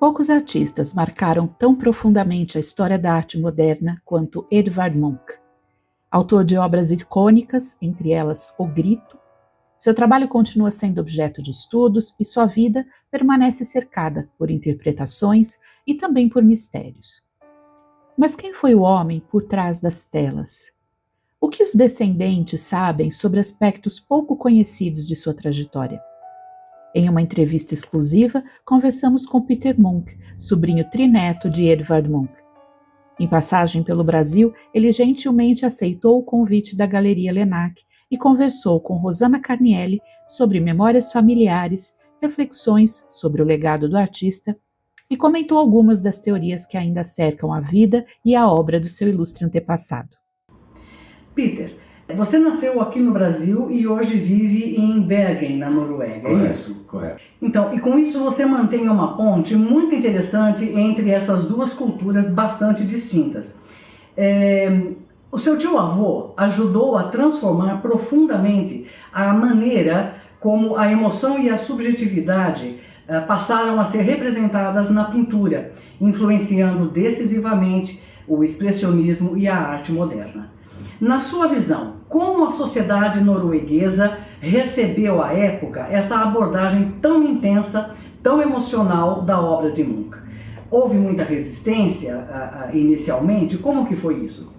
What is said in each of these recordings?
Poucos artistas marcaram tão profundamente a história da arte moderna quanto Edvard Munch. Autor de obras icônicas, entre elas O Grito, seu trabalho continua sendo objeto de estudos e sua vida permanece cercada por interpretações e também por mistérios. Mas quem foi o homem por trás das telas? O que os descendentes sabem sobre aspectos pouco conhecidos de sua trajetória? Em uma entrevista exclusiva, conversamos com Peter Munch, sobrinho trineto de Edvard Munch. Em passagem pelo Brasil, ele gentilmente aceitou o convite da Galeria Lenac e conversou com Rosana Carnielli sobre memórias familiares, reflexões sobre o legado do artista e comentou algumas das teorias que ainda cercam a vida e a obra do seu ilustre antepassado. Peter, você nasceu aqui no Brasil e hoje vive em Bergen, na Noruega, é isso? Correto. Então, e com isso você mantém uma ponte muito interessante entre essas duas culturas bastante distintas. O seu tio-avô ajudou a transformar profundamente a maneira como a emoção e a subjetividade passaram a ser representadas na pintura, influenciando decisivamente o expressionismo e a arte moderna. Na sua visão, como a sociedade norueguesa recebeu à época essa abordagem tão intensa, tão emocional da obra de Munch? Houve muita resistência inicialmente? Como que foi isso?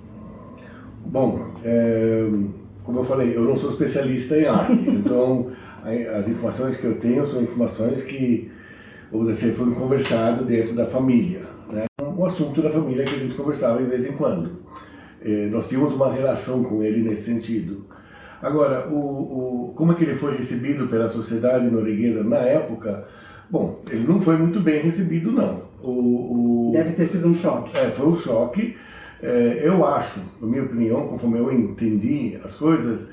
Bom, como eu falei, eu não sou especialista em arte, então as informações que eu tenho são informações que, vamos dizer, foram conversadas dentro da família, né? Um assunto da família que a gente conversava de vez em quando. Nós tínhamos uma relação com ele nesse sentido. Agora, como é que ele foi recebido pela sociedade norueguesa na época? Bom, ele não foi muito bem recebido, não. Deve ter sido um choque. Foi um choque. Eu acho, na minha opinião, conforme eu entendi as coisas,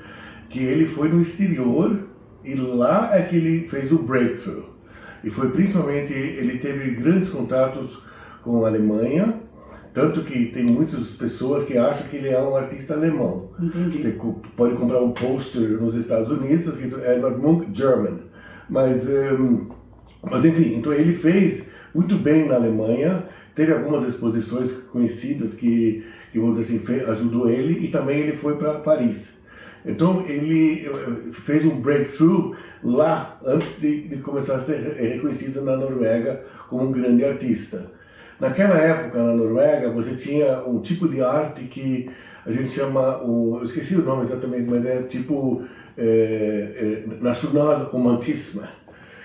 que ele foi no exterior e lá é que ele fez o breakthrough. E foi principalmente, ele teve grandes contatos com a Alemanha, tanto que tem muitas pessoas que acham que ele é um artista alemão. Entendi. Você pode comprar um pôster nos Estados Unidos, escrito Edvard Munch, German. Mas enfim, então ele fez muito bem na Alemanha, teve algumas exposições conhecidas que vamos dizer assim, ajudou ele, e também ele foi para Paris. Então ele fez um breakthrough lá, antes de começar a ser reconhecido na Noruega como um grande artista. Naquela época, na Noruega, você tinha um tipo de arte que a gente chama, eu esqueci o nome exatamente, mas é tipo National Romantisme,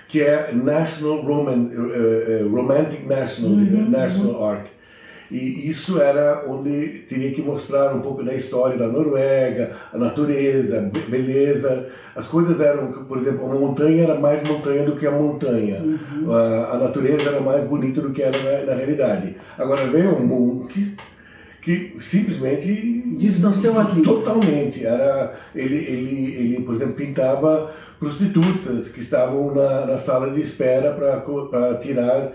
que é National Romantic National Art. E isso era onde teria que mostrar um pouco da história da Noruega, a natureza, beleza. As coisas eram, por exemplo, a montanha era mais montanha do que a montanha. A natureza era mais bonita do que era na realidade. Agora veio um Munch que simplesmente distorceu as linhas. Totalmente. Ele, por exemplo, pintava prostitutas que estavam na sala de espera para tirar,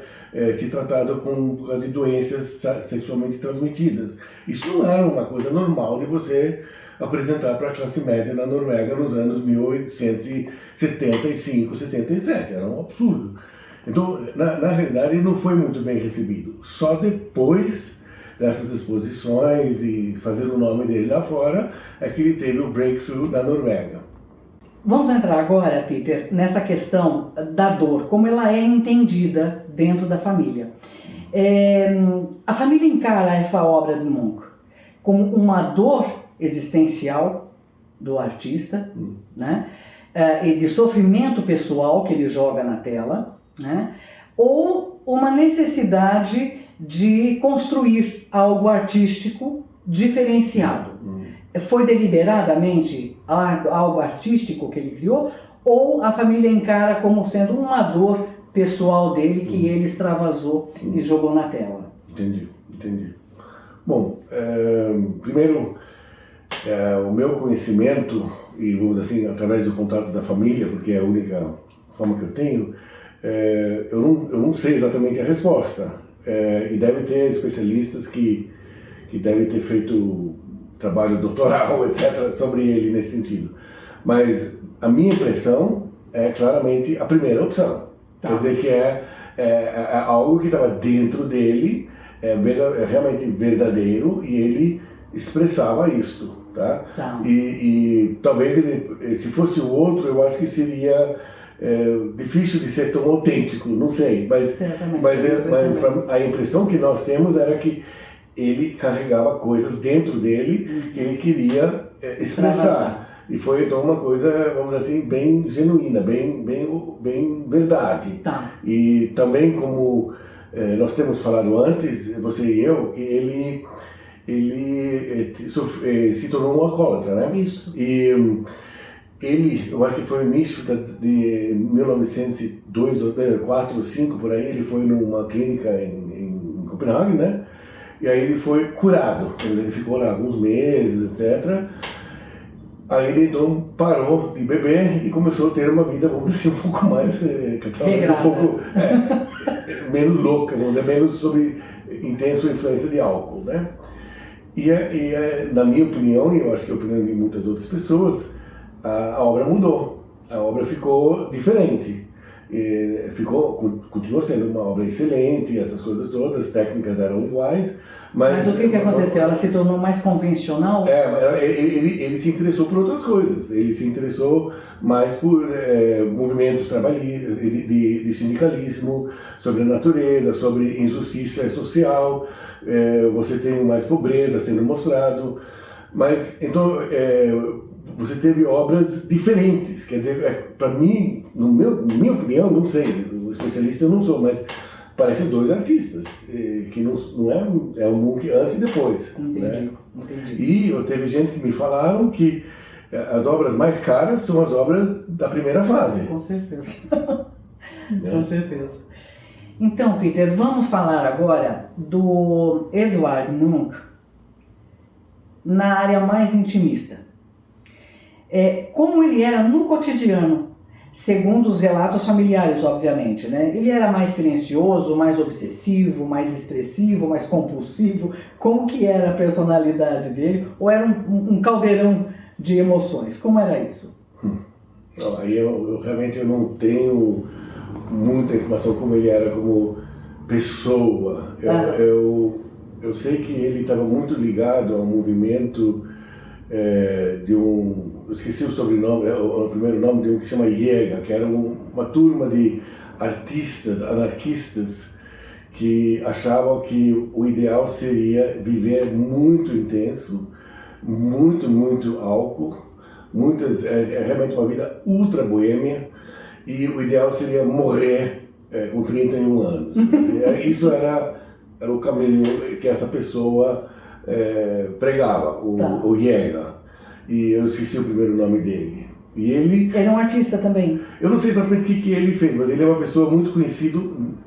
se tratado com as doenças sexualmente transmitidas. Isso não era uma coisa normal de você apresentar para a classe média na Noruega nos anos 1875, 77. Era um absurdo. Então, na realidade, ele não foi muito bem recebido. Só depois dessas exposições e fazer o nome dele lá fora é que ele teve o breakthrough na Noruega. Vamos entrar agora, Peter, nessa questão da dor, como ela é entendida dentro da família. A família encara essa obra de Munch como uma dor existencial do artista, né? E de sofrimento pessoal que ele joga na tela, né? Ou uma necessidade de construir algo artístico diferenciado. Foi deliberadamente algo artístico que ele criou, ou a família encara como sendo uma dor pessoal dele que ele extravasou e jogou na tela? Entendi. Bom, primeiro, o meu conhecimento, e vamos dizer assim, através do contato da família, porque é a única forma que eu tenho, eu não sei exatamente a resposta. E deve ter especialistas que devem ter feito trabalho doutoral, etc., sobre ele nesse sentido. Mas a minha impressão é claramente a primeira opção. Tá. Quer dizer que algo que estava dentro dele, realmente verdadeiro, e ele expressava isto, tá? Tá. E talvez ele, se fosse o outro, eu acho que seria difícil de ser tão autêntico, não sei, mas a impressão que nós temos era que ele carregava coisas dentro dele que ele queria expressar. E foi então uma coisa, vamos dizer assim, bem genuína, bem verdade. Tá. E também, como nós temos falado antes, você e eu, que ele se tornou um alcoólatra, né? Isso. E ele, eu acho que foi no início de 1902, 4 ou 5, por aí, ele foi numa clínica em Copenhague, né? E aí ele foi curado, ele ficou lá alguns meses, etc. Aí ele então parou de beber e começou a ter uma vida, vamos dizer assim, um pouco mais, um pouco menos louca, vamos dizer, menos sob intensa influência de álcool, né? E na minha opinião, e eu acho que é a opinião de muitas outras pessoas, a obra mudou, a obra ficou diferente. Continuou sendo uma obra excelente, essas coisas todas, as técnicas eram iguais, mas o que aconteceu? Ela se tornou mais convencional? Ele se interessou por outras coisas, ele se interessou mais por movimentos trabalhistas, de sindicalismo, sobre a natureza, sobre injustiça social, você tem mais pobreza sendo mostrado, mas então você teve obras diferentes, quer dizer, para mim, na minha opinião, não sei, especialista eu não sou, mas parecem dois artistas, que não é o Munch antes e depois. Entendi, né? Entendi. E teve gente que me falaram que as obras mais caras são as obras da primeira fase. Com certeza. Com certeza. Então, Peter, vamos falar agora do Edvard Munch na área mais intimista. Como ele era no cotidiano, segundo os relatos familiares, obviamente, né? Ele era mais silencioso, mais obsessivo, mais expressivo, mais compulsivo? Como que era a personalidade dele? Ou era um caldeirão de emoções? Como era isso? Não, aí eu realmente não tenho muita informação como ele era como pessoa. Eu sei que ele estava muito ligado ao movimento eu esqueci o sobrenome, o primeiro nome de um que se chama Jäger, que era uma turma de artistas, anarquistas, que achavam que o ideal seria viver muito intenso, muito álcool, realmente uma vida ultra boêmia, e o ideal seria morrer com 31 anos. Isso era o caminho que essa pessoa pregava, o Jäger, e eu esqueci o primeiro nome dele. E ele era um artista também. Eu não sei exatamente o que ele fez, mas ele é uma pessoa muito conhecida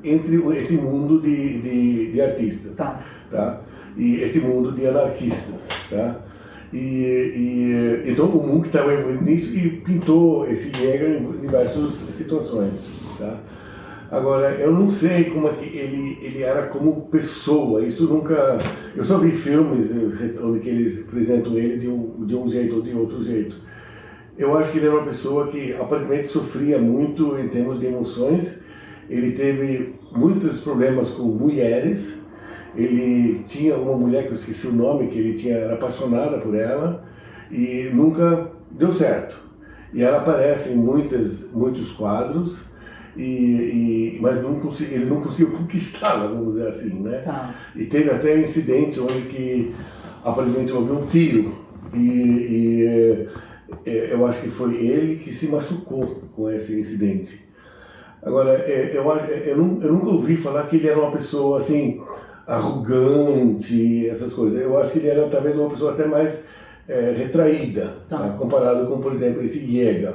entre esse mundo de artistas, tá? E esse mundo de anarquistas, tá? Então o Munch estava envolvido nisso e pintou esse Jäger em diversas situações, tá? Agora, eu não sei como é que ele era como pessoa, isso nunca... Eu só vi filmes onde que eles apresentam ele de um jeito ou de outro jeito. Eu acho que ele era uma pessoa que aparentemente sofria muito em termos de emoções, ele teve muitos problemas com mulheres, ele tinha uma mulher que eu esqueci o nome, que era apaixonado por ela e nunca deu certo. E ela aparece em muitos quadros, mas ele não conseguiu conquistá-la, vamos dizer assim, né? Tá. E teve até um incidente onde que aparentemente houve um tiro eu acho que foi ele que se machucou com esse incidente. Agora, eu nunca ouvi falar que ele era uma pessoa assim arrogante, essas coisas. Eu acho que ele era talvez uma pessoa até mais retraída, tá? Comparado com, por exemplo, esse Jäger.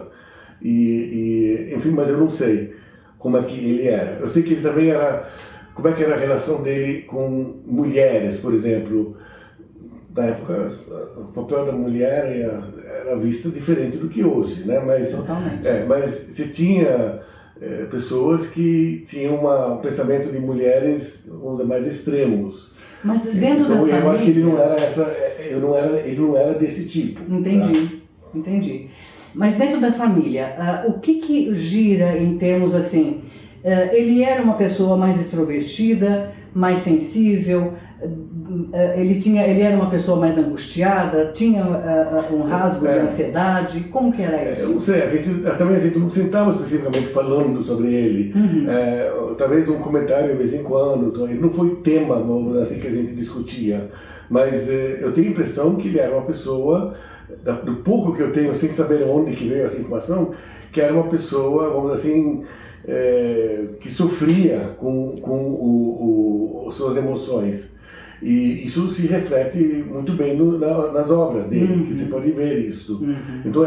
Enfim, mas eu não sei como é que ele era. Eu sei que ele também era... Como é que era a relação dele com mulheres, por exemplo? Na época, o papel da mulher era visto diferente do que hoje, né? Mas você tinha pessoas que tinham um pensamento de mulheres, vamos dizer, mais extremos. Mas dentro da família... Eu acho que ele não era desse tipo. Entendi. Mas dentro da família, o que gira em termos assim Ele era uma pessoa mais extrovertida, mais sensível, ele era uma pessoa mais angustiada, tinha um rasgo de ansiedade, como que era isso? Eu não sei, também a gente não sentava especificamente falando sobre ele, talvez um comentário de vez em quando, ele não foi tema, vamos dizer assim, que a gente discutia, mas eu tenho a impressão que ele era uma pessoa, do pouco que eu tenho, sem saber onde que veio essa informação, que era uma pessoa, vamos dizer assim, que sofria com suas emoções. E isso se reflete muito bem nas obras dele, que você pode ver isso. Então,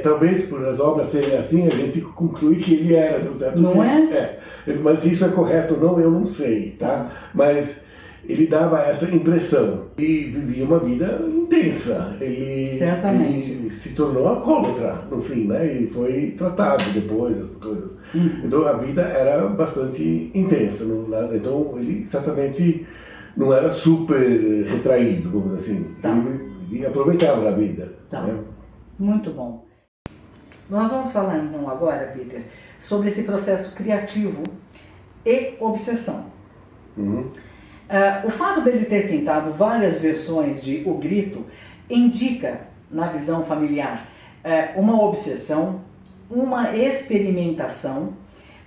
talvez por as obras serem assim, a gente conclui que ele era, de um certo jeito. Não é? Mas isso é correto ou não, eu não sei, tá? Mas ele dava essa impressão. E vivia uma vida intensa. Certamente. Ele se tornou alcoólatra, no fim, né? E foi tratado depois, essas coisas. Então, a vida era bastante intensa. Então, ele certamente não era super retraído, vamos dizer assim. Tá. Ele aproveitava a vida. Tá. Né? Muito bom. Nós vamos falar então agora, Peter, sobre esse processo criativo e obsessão. O fato dele ter pintado várias versões de O Grito indica, na visão familiar, uma obsessão, uma experimentação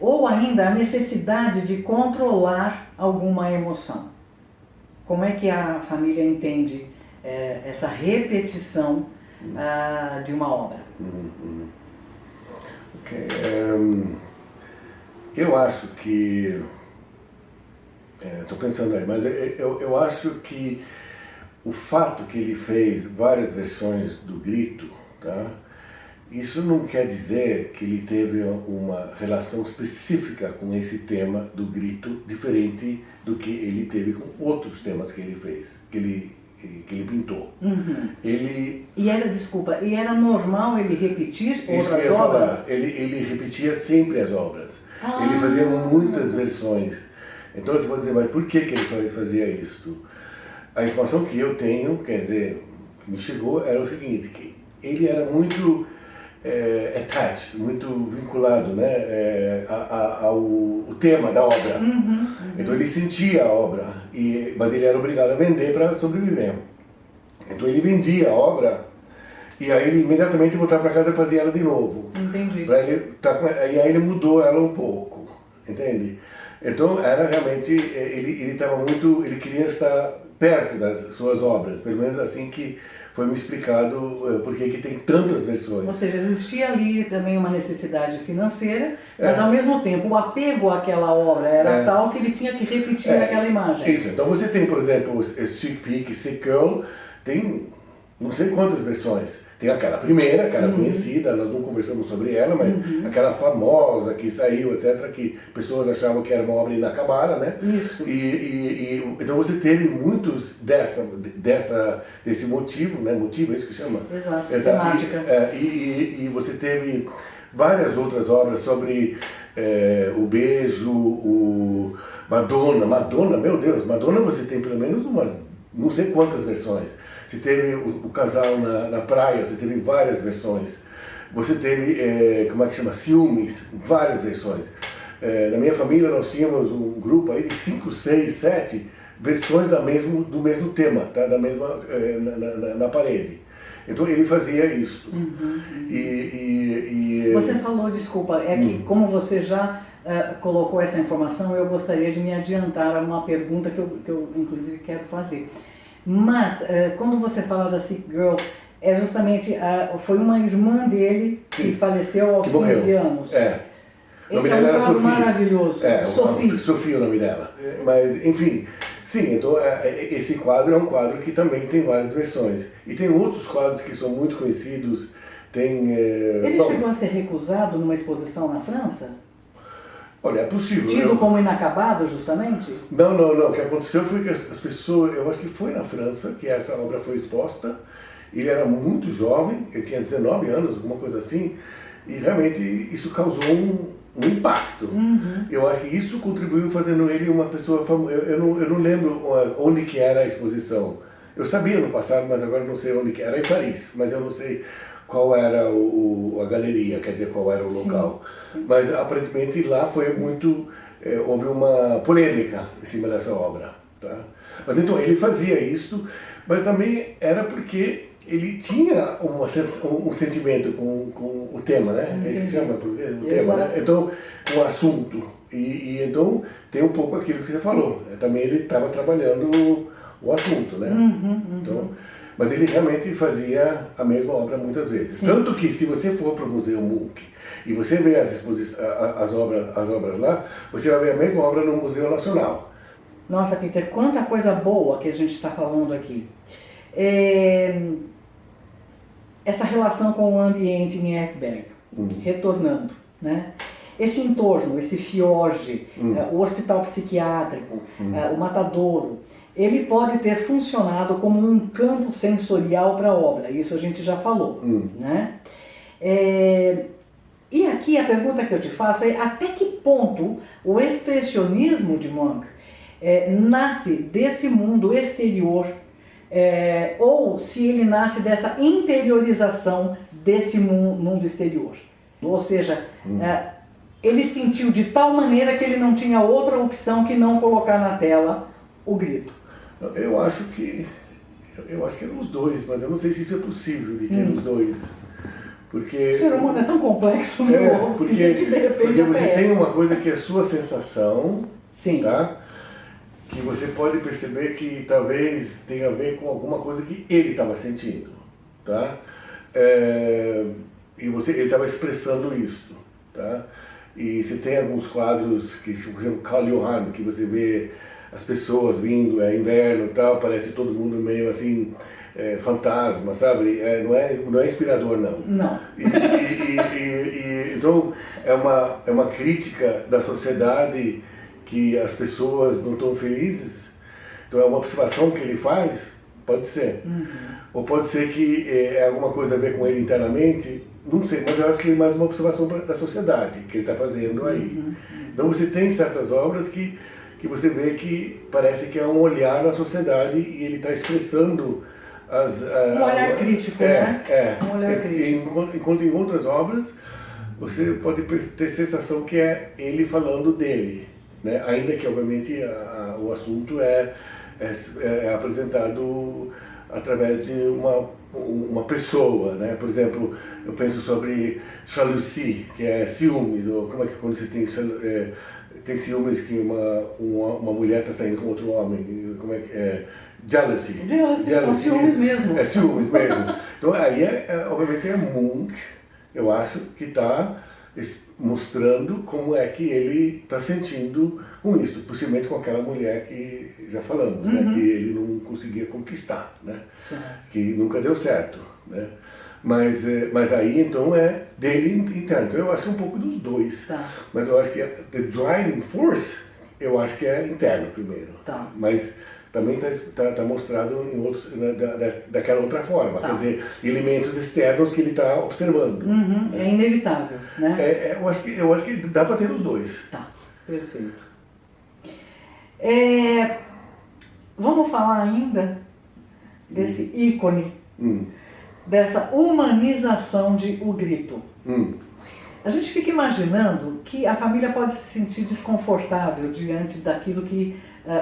ou ainda a necessidade de controlar alguma emoção. Como é que a família entende essa repetição de uma obra? Okay. Eu acho que... Estou pensando aí, mas eu acho que o fato que ele fez várias versões do Grito, tá? Isso não quer dizer que ele teve uma relação específica com esse tema do grito, diferente do que ele teve com outros temas que ele fez, que ele pintou. E era normal ele repetir Isso outras que eu ia obras? falar. Ele repetia sempre as obras. Ele fazia muitas versões. Então você pode dizer, mas por que ele fazia isso? A informação que eu tenho, quer dizer, que me chegou, era o seguinte, que ele era muito attached, muito vinculado, né, ao tema da obra. Então ele sentia a obra, mas ele era obrigado a vender para sobreviver. Então ele vendia a obra e aí ele imediatamente voltava para casa e fazia ela de novo. Entendi. E aí ele mudou ela um pouco, entende? Então era realmente, ele queria estar perto das suas obras, pelo menos assim que foi me explicado por que tem tantas versões. Ou seja, existia ali também uma necessidade financeira, mas ao mesmo tempo o apego àquela obra era tal que ele tinha que repetir aquela imagem. Isso, então você tem, por exemplo, Sick Pig, Sick Girl, tem não sei quantas versões. Tem aquela primeira, aquela conhecida, nós não conversamos sobre ela, mas aquela famosa que saiu, etc., que pessoas achavam que era uma obra inacabada, né? Isso. Então você teve muitos desse motivo, né? Motivo, é isso que chama? Exato, temática. E você teve várias outras obras sobre o beijo, o Madonna, meu Deus, Madonna você tem pelo menos umas, não sei quantas versões. Você teve o casal na praia, você teve várias versões. Você teve, como é que chama, ciúmes, várias versões. Na minha família nós tínhamos um grupo aí de 5, 6, 7 versões do mesmo tema, tá? Da mesma, na parede. Então ele fazia isso. Você falou, desculpa, que como você já colocou essa informação, eu gostaria de me adiantar a uma pergunta que eu inclusive quero fazer. Mas, quando você fala da Sick Girl, justamente, foi uma irmã dele que faleceu aos 15 anos. O nome dela era Sofia. Maravilhoso. Sofia o nome dela. Mas, enfim, sim, então esse quadro é um quadro que também tem várias versões. E tem outros quadros que são muito conhecidos. Ele chegou a ser recusado numa exposição na França? Olha, é possível. Tido como inacabado, justamente? Não. O que aconteceu foi que as pessoas, eu acho que foi na França que essa obra foi exposta. Ele era muito jovem, ele tinha 19 anos, alguma coisa assim, e realmente isso causou um impacto. Eu acho que isso contribuiu fazendo ele uma pessoa famosa. Eu não lembro onde que era a exposição. Eu sabia no passado, mas agora não sei onde que era. Era em Paris, mas eu não sei qual era a galeria, quer dizer, qual era o local. Mas aparentemente lá foi muito, houve uma polêmica em cima dessa obra. Tá? Mas então ele fazia isso, mas também era porque ele tinha um sentimento com o tema, né? É isso que chama, o tema, né? Então, o assunto. E então tem um pouco aquilo que você falou. Também ele estava trabalhando o assunto, né? Então, mas ele realmente fazia a mesma obra muitas vezes. Sim. Tanto que se você for para o Museu Munch e você vê as obras lá, você vai ver a mesma obra no Museu Nacional. Nossa, Peter, quanta coisa boa que a gente está falando aqui. Essa relação com o ambiente em Ekberg, retornando, né? Esse entorno, esse fiord, o hospital psiquiátrico, o matadouro, ele pode ter funcionado como um campo sensorial para a obra, isso a gente já falou, né? E aqui a pergunta que eu te faço é até que ponto o expressionismo de Munch nasce desse mundo exterior, ou se ele nasce dessa interiorização desse mundo exterior. Ou seja, ele sentiu de tal maneira que ele não tinha outra opção que não colocar na tela o grito. Eu acho que eram os dois, mas eu não sei se isso é possível de ter os dois. Porque o ser humano é tão complexo, porque você tem uma coisa que é sua sensação, sim, tá? Que você pode perceber que talvez tenha a ver com alguma coisa que ele estava sentindo, tá? E ele estava expressando isso, tá? E você tem alguns quadros, por exemplo, Karl Johann, que você vê as pessoas vindo, é inverno e tal, parece todo mundo meio assim, fantasma, sabe? Não é inspirador, não. Não. Então, é uma crítica da sociedade que as pessoas não estão felizes. Então, é uma observação que ele faz, pode ser. Ou pode ser que é alguma coisa a ver com ele internamente, não sei, mas eu acho que é mais uma observação da sociedade que ele está fazendo aí. Então, você tem certas obras que você vê que parece que é um olhar na sociedade e ele está expressando um olhar crítico, né? Um olhar crítico. Enquanto em outras obras você pode ter sensação que é ele falando dele, né? Ainda que obviamente o assunto é apresentado através de uma pessoa, né? Por exemplo, eu penso sobre jalousie, que é ciúmes, ou como é que quando você tem ciúmes que uma mulher está saindo com outro homem, como é que é? Jealousy. São ciúmes mesmo. É ciúmes mesmo. Então aí, obviamente, é Munch, eu acho, que está mostrando como é que ele está sentindo com isso, possivelmente com aquela mulher que já falamos, né? Que ele não conseguia conquistar, né? Que nunca deu certo, né? Mas aí, então, é dele interno. Então, eu acho que é um pouco dos dois. Tá. Mas eu acho que the driving force, eu acho que é interno primeiro. Tá. Mas também está mostrado em outros, né, daquela outra forma. Tá. Quer dizer, elementos externos que ele está observando. Né? É inevitável, né? Eu acho que dá para ter os dois. Tá, perfeito. Vamos falar ainda desse ícone, dessa humanização de O Grito. A gente fica imaginando que a família pode se sentir desconfortável diante daquilo que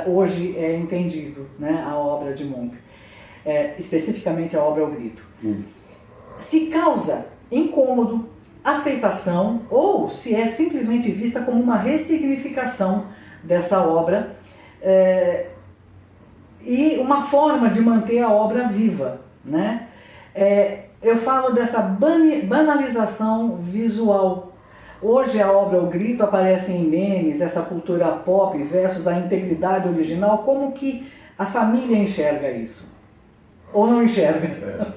hoje é entendido, né, a obra de Munch, especificamente a obra O Grito. Se causa incômodo, aceitação, ou se é simplesmente vista como uma ressignificação dessa obra e uma forma de manter a obra viva, né? Eu falo dessa banalização visual. Hoje a obra O Grito aparece em memes, essa cultura pop versus a integridade original. Como que a família enxerga isso? Ou não enxerga?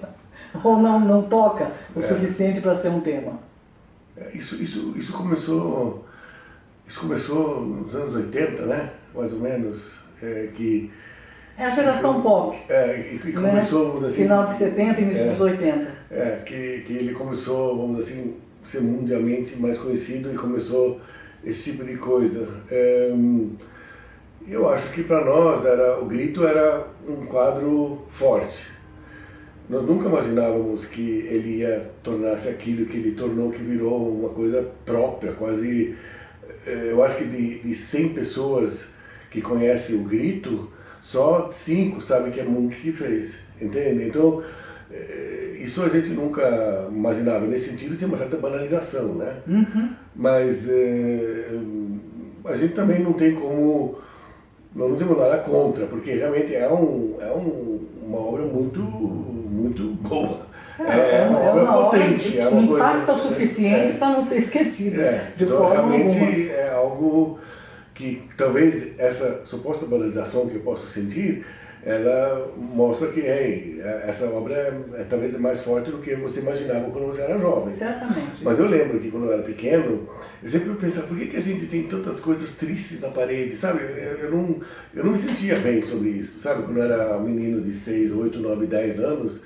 Ou não toca o suficiente para ser um tema? Isso começou nos anos 80, né? Mais ou menos. É a geração pop. E começou, vamos assim... Final de 70 e início dos 80. Que ele começou, vamos assim, ser mundialmente mais conhecido e começou esse tipo de coisa. Eu acho que para nós O Grito era um quadro forte. nós nunca imaginávamos que ele ia tornar-se aquilo que ele tornou, que virou uma coisa própria, quase, eu acho que de 100 pessoas que conhecem o Grito, só 5 sabem que é Munch que fez, entende? Então, isso a gente nunca imaginava. Nesse sentido, tem uma certa banalização, né? Uhum. Mas a gente também não tem como, nós não temos nada contra, porque realmente é uma obra muito boa. É uma obra potente. Que é uma impacta coisa, o suficiente para não ser esquecida de então, forma realmente alguma. é algo que talvez essa suposta banalização que eu posso sentir, ela mostra que essa obra talvez mais forte do que você imaginava quando você era jovem. Certamente. Mas eu lembro que quando eu era pequeno, eu sempre pensava, por que a gente tem tantas coisas tristes na parede, sabe? Eu não me sentia bem sobre isso, sabe? Quando eu era um menino de 6, 8, 9, 10 anos,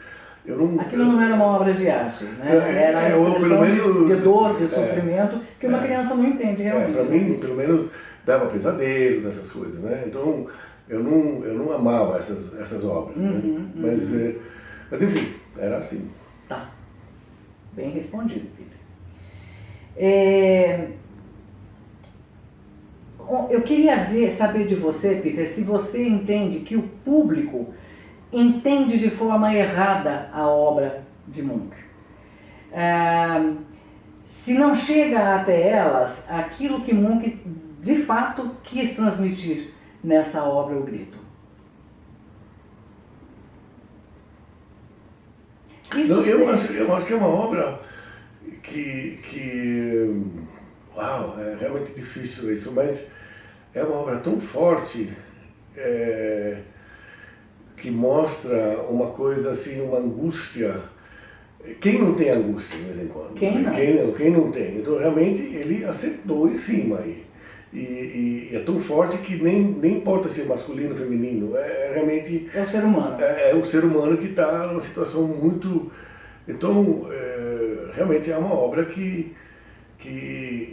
eu não... Aquilo não era uma obra de arte, né? Era a ou pelo expressão menos, de dor, de sofrimento, que uma criança não entende realmente. Para mim, pelo menos, dava pesadelos, essas coisas, né? Então, eu não amava essas obras, né? Mas enfim, era assim. Tá. Bem respondido, Peter. Eu queria saber de você, Peter, se você entende que o público entende de forma errada a obra de Munch. Se não chega até elas aquilo que Munch de fato quis transmitir nessa obra, O Grito. Eu acho que é uma obra uau, é realmente difícil isso, mas é uma obra tão forte que mostra uma coisa assim, uma angústia. Quem não tem angústia de vez em quando? Quem não tem? Então realmente ele acertou em cima aí. E é tão forte que nem importa se é masculino ou feminino, realmente... É o ser humano. É o ser humano que está numa situação muito... Então, realmente é uma obra que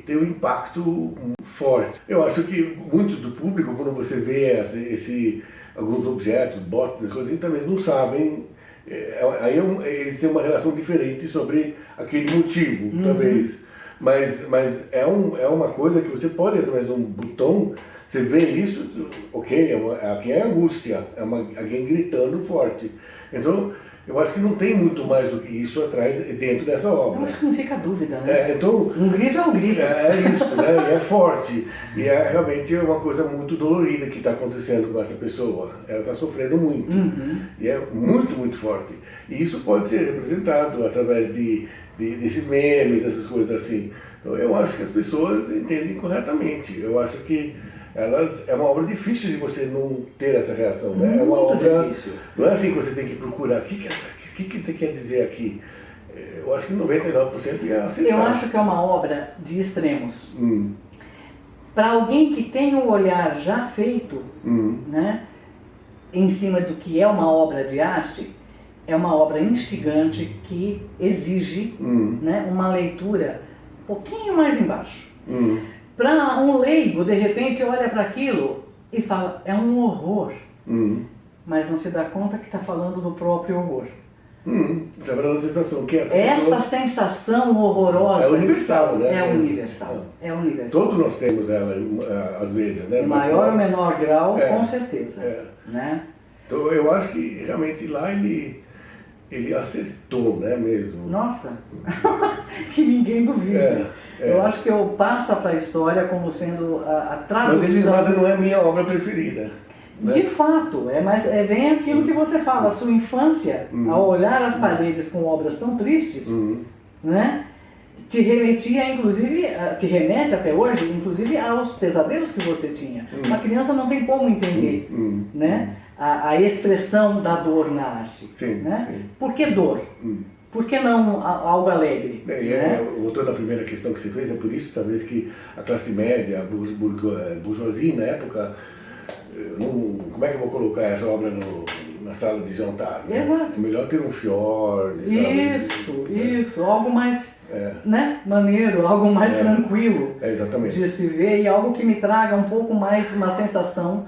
tem um impacto forte. Eu acho que muitos do público, quando você vê alguns objetos, botas, coisas, talvez não sabem, aí eles têm uma relação diferente sobre aquele motivo, talvez. Mas é uma coisa que você pode, através de um botão, você vê isso, ok, aqui é angústia, alguém gritando forte. Então, eu acho que não tem muito mais do que isso atrás, dentro dessa obra. Eu acho que não fica dúvida, né? Então, um grito é um grito. É isso, né? E é forte. E é realmente uma coisa muito dolorida que está acontecendo com essa pessoa. Ela está sofrendo muito. E é muito forte. E isso pode ser representado através desses memes, essas coisas assim. Então eu acho que as pessoas entendem corretamente. Eu acho que é uma obra difícil de você não ter essa reação, né? É uma obra difícil. Não é assim que você tem que procurar. O que quer dizer aqui? Eu acho que 99% ia aceitar. Eu acho que é uma obra de extremos. Para alguém que tem um olhar já feito, né, em cima do que é uma obra de arte, é uma obra instigante que exige né, uma leitura um pouquinho mais embaixo. Para um leigo, de repente, olha para aquilo e fala, é um horror. Mas não se dá conta que está falando do próprio horror. Está vendo a sensação que essa sensação horrorosa é universal, né? É universal. É universal. Todos nós temos ela, às vezes, né? Em maior ou menor grau, com certeza. Né? Então eu acho que realmente lá ele acertou, né, mesmo. Nossa, que ninguém duvide. Eu acho que eu passo para a história como sendo a tradução. Mas não é a minha obra preferida. Né? De fato, mas vem aquilo que você fala, a sua infância, ao olhar as paredes com obras tão tristes, né, te remetia, inclusive, te remete até hoje, inclusive, aos pesadelos que você tinha. Uma criança não tem como entender, né, a expressão da dor na arte. Né? Por que dor? Por que não algo alegre? Né? Voltando à primeira questão que você fez, é por isso talvez que a classe média, a bourgeoisie na época, como é que eu vou colocar essa obra na sala de jantar? Né? Exato. É melhor ter um fjord. Isso, algo mais né, maneiro, algo mais tranquilo exatamente. de se ver e algo que me traga um pouco mais uma sensação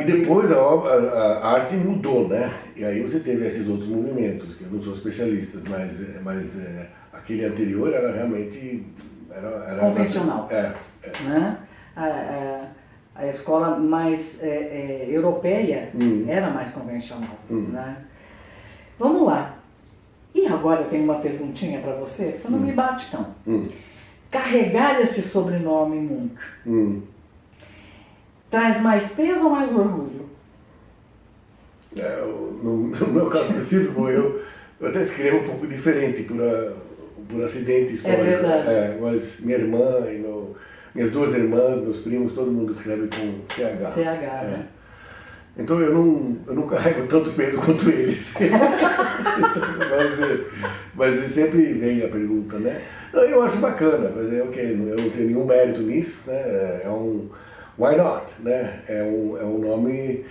E depois a arte mudou, né? E aí você teve esses outros movimentos, que eu não sou especialista, mas aquele anterior era realmente... Era convencional. Né? A escola mais europeia era mais convencional. Né? Vamos lá. E agora eu tenho uma perguntinha para você. Você não me bate, não. Carregar esse sobrenome Munch traz mais peso ou mais orgulho? No meu caso específico, eu até escrevo um pouco diferente por acidente histórico. É verdade. Mas minha irmã, minhas duas irmãs, meus primos, todo mundo escreve com CH. CH, né? Então eu não carrego tanto peso quanto eles. mas sempre vem a pergunta, né? Eu acho bacana, mas eu não tenho nenhum mérito nisso, né? Why not, né? É um nome